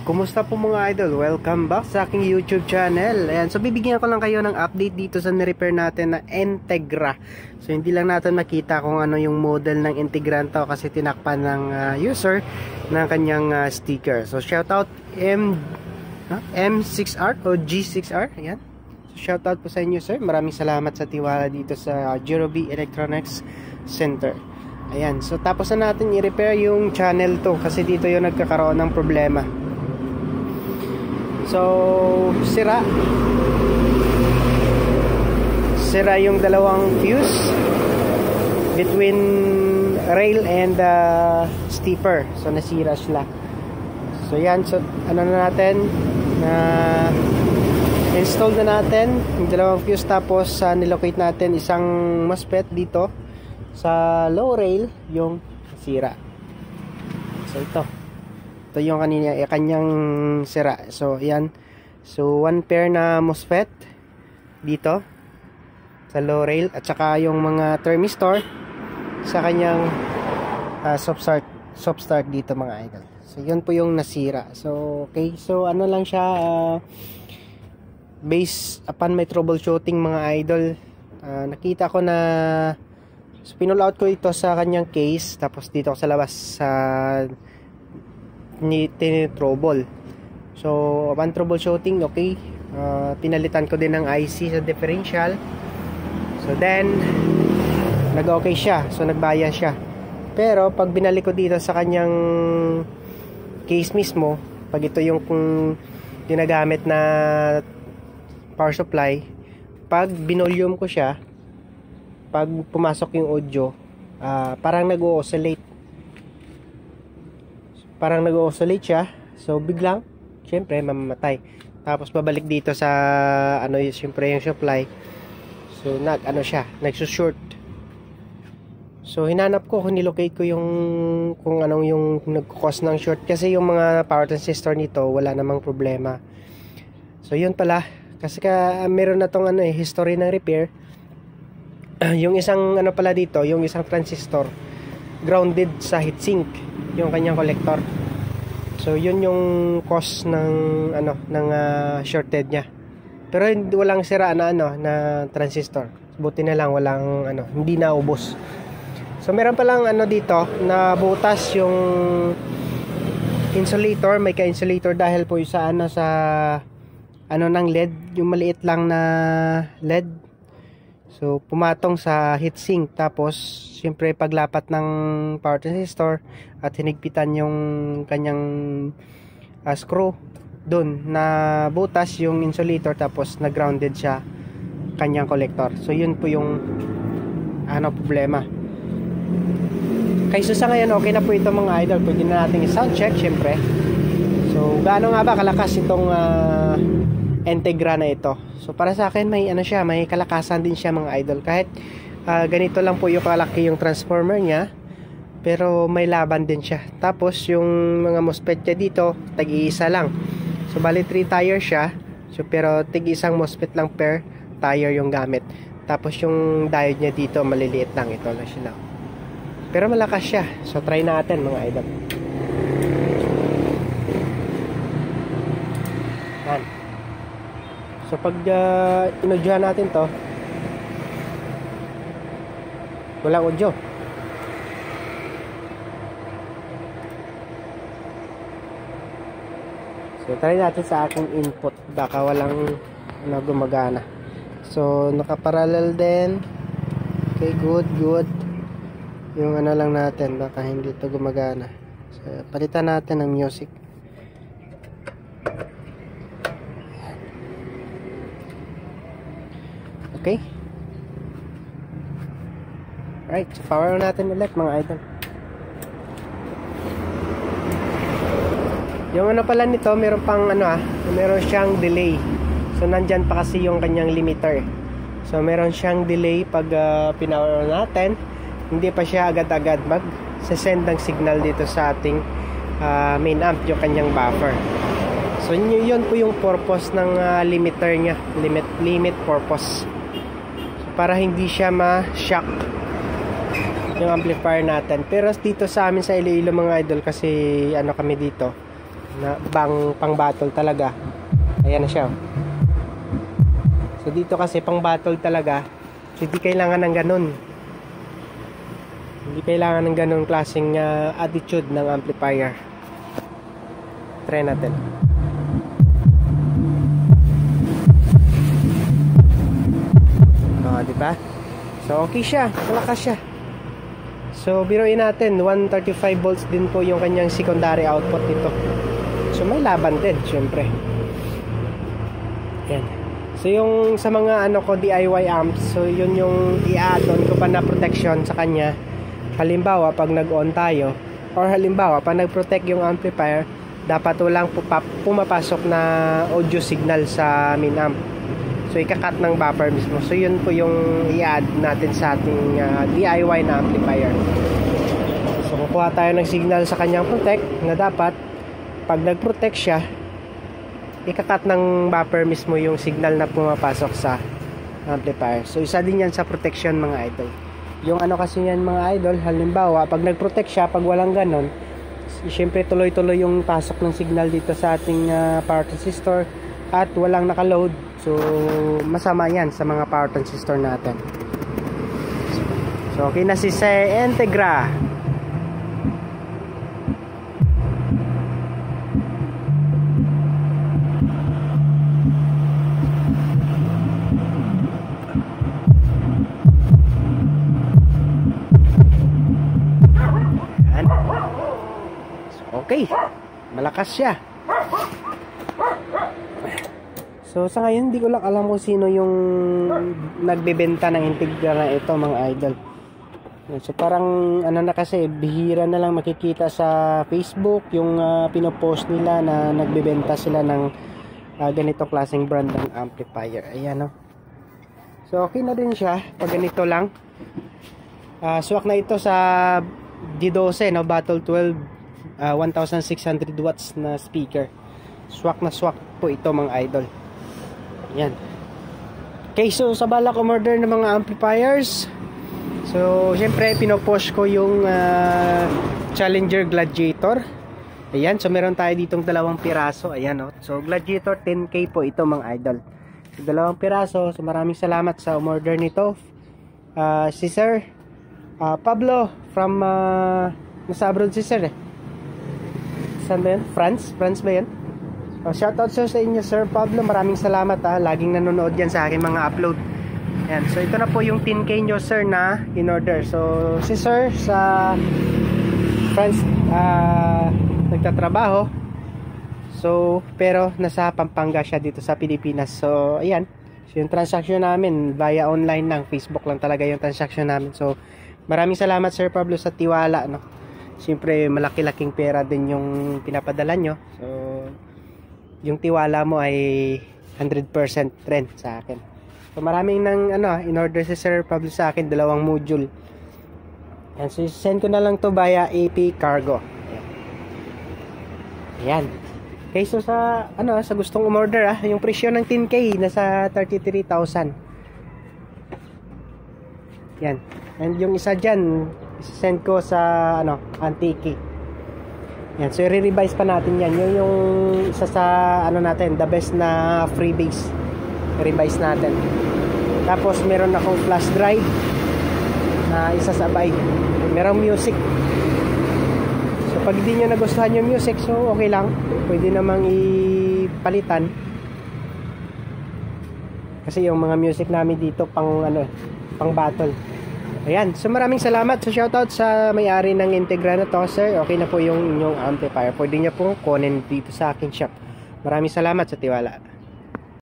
Kumusta po mga idol? Welcome back sa aking YouTube channel. Ayan, so bibigyan ko lang kayo ng update dito sa ni-repair natin na Integra. So hindi lang natin makita kung ano yung model ng Integra to kasi tinakpan ng user ng kanyang sticker. So shoutout M6R o G6R. Ayan. So shoutout po sa inyo sir. Maraming salamat sa tiwala dito sa Jerobee Electronics Center. Ayan, so tapos na natin i-repair yung channel to kasi dito yung nagkakaroon ng problema. So, sira yung dalawang fuse between rail and stepper. So, nasira sila. So, yan. So, ano na natin? Install na natin yung dalawang fuse. Tapos, nilocate natin isang MOSFET dito sa low rail yung sira. So, ito yung kanyang sira. So ayan, so one pair na MOSFET dito sa low rail at saka yung mga thermistor sa kanyang soft start dito mga idol. So yun po yung nasira. So okay, so ano lang siya, based upon my troubleshooting mga idol, nakita ko na, so pinull out ko ito sa kanyang case, tapos dito ko sa labas sa trouble. So upon troubleshooting, okay, pinalitan ko din ng IC sa differential. So then nag-okay siya, so nagbaya siya. Pero pag binalik ko dito sa kanyang case mismo, pag ito yung ginagamit na power supply, pag binolium ko siya, pag pumasok yung audio, parang nag-oscillate. Parang nag-oscillate siya. So biglang syempre mamamatay. Tapos babalik dito sa syempre yung supply. So nagsushort. So hinanap ko, nilocate ko kung anong yung nagko-cause ng short kasi yung mga power transistor nito wala namang problema. So yun pala, kasi meron na tong history ng repair. Yung isang pala dito, yung isang transistor grounded sa heatsink yung kanyang collector. So yun yung cause ng shorted niya. Pero walang sira na transistor. Buti na lang walang hindi naubos. So meron pa lang dito na butas yung insulator, may ka-insulator dahil po sa ng LED, yung maliit lang na LED. So pumatong sa heatsink, tapos siyempre paglapat ng power transistor at hinigpitan yung kanyang screw dun na butas yung insulator, tapos na grounded siya kanyang collector. So yun po yung problema. Kaysa sa ngayon okay na po ito mga idol, pwede na natin i-sound check siyempre. So gaano nga ba kalakas itong Integra na ito? So para sa akin may may kalakasan din siya mga idol. Kahit ganito lang po yung kalaki yung transformer niya, pero may laban din siya. Tapos yung mga MOSFET niya dito tag-iisa lang. So bali 3 tire siya. So pero tig-isang MOSFET lang per tire yung gamit. Tapos yung diode niya dito maliliit lang, ito lang siya. Pero malakas siya. So try natin mga idol. Yan. So pag inudyohan natin to, walang audio. So try natin sa aking input, baka walang gumagana. So nakaparallel din. Okay, good. Yung lang natin, baka hindi to gumagana. So palitan natin ng music. Okay. Alright, so power natin ulit mga idol. Yung pala nito, meron pang meron siyang delay. So nandyan pa kasi yung kanyang limiter. So meron siyang delay pag pinower natin. Hindi pa siya agad-agad mag-send ng signal dito sa ating main amp, yung kanyang buffer. So yun po yung purpose ng limiter niya, limit purpose. Para hindi siya ma-shock yung amplifier natin. Pero dito sa amin sa Iloilo mga idol, kasi kami dito, na pang battle talaga. Ayan na siya. So dito kasi pang battle talaga, so hindi kailangan ng ganun. Hindi kailangan ng ganun klaseng attitude ng amplifier. Try natin. Diba? So okay siya, malakas siya. So biruin natin, 135 volts din po yung kanyang secondary output nito. So may laban din, syempre. Yan. So yung sa mga DIY amps, so yun yung i-add-on ko pa na protection sa kanya. Halimbawa pag nag-on tayo, or halimbawa pag nag-protect yung amplifier, dapat walang pumapasok na audio signal sa main amp. So ikakat ng buffer mismo. So yun po yung i-add natin sa ating DIY na amplifier. So kukuha tayo ng signal sa kanyang protect na dapat pag nag-protect siya, ikakat ng buffer mismo yung signal na pumapasok sa amplifier. So isa din yan sa protection mga idol. Yung kasi yan mga idol, halimbawa pag nag-protect siya, pag walang ganon, syempre tuloy-tuloy yung pasok ng signal dito sa ating power transistor at walang nakaload. So masama yan sa mga power transistor natin. So okay na si Integra. Yan. So, okay, malakas siya. So sa ngayon hindi ko lang alam kung sino yung nagbebenta ng Integra na ito mga idol. So parang na kasi bihira na lang makikita sa Facebook yung pinopost nila na nagbebenta sila ng ganito klaseng brand ng amplifier. Ayan o. So okay na din siya pag ganito lang. Swak na ito sa D12 Battle 12 1600 watts na speaker. Swak na swak po ito mga idol. Yan. Okay, so sa balak umorder ng mga amplifiers, so syempre pinopost ko yung Challenger Gladiator. Ayan, so meron tayo ditong dalawang piraso. Ayan so Gladiator 10K po ito mga idol. So dalawang piraso. So maraming salamat sa umorder nito. Si Sir Pablo from nasa abroad si Sir Saan ba yun? France ba yun? Shoutout sa inyo Sir Pablo, maraming salamat laging nanonood yan sa aking mga upload. Ayan. So ito na po yung 10K nyo sir na in order. So si Sir sa France nagtatrabaho, so pero nasa Pampanga siya dito sa Pilipinas. So ayan, so, yung transaction namin via online lang, Facebook lang talaga yung transaction namin. So maraming salamat Sir Pablo sa tiwala Siyempre malaki-laking pera din yung pinapadala nyo. So yung tiwala mo ay 100% rin sa akin. So maraming nang in order si Sir Pablo sa akin, dalawang module. And so send ko na lang to via AP Cargo. Ayan. Okay, so sa sa gustong umorder yung presyo ng 10K nasa 33,000. Yan. And yung isa diyan, send ko sa Antique. Yan, so i-revise pa natin yan. Yung isa sa natin, the best na freebase. I-revise natin. Tapos meron akong flash drive na isasabay. Merong music. So pag hindi nyo nagustuhan yung music, so okay lang. Pwede namang ipalitan. Kasi yung mga music namin dito pang battle. Ayan, so maraming salamat. So shoutout sa may-ari ng Integra na to, sir. Okay na po yung inyong amplifier. Pwede niya pong kunin dito sa aking shop. Maraming salamat sa tiwala.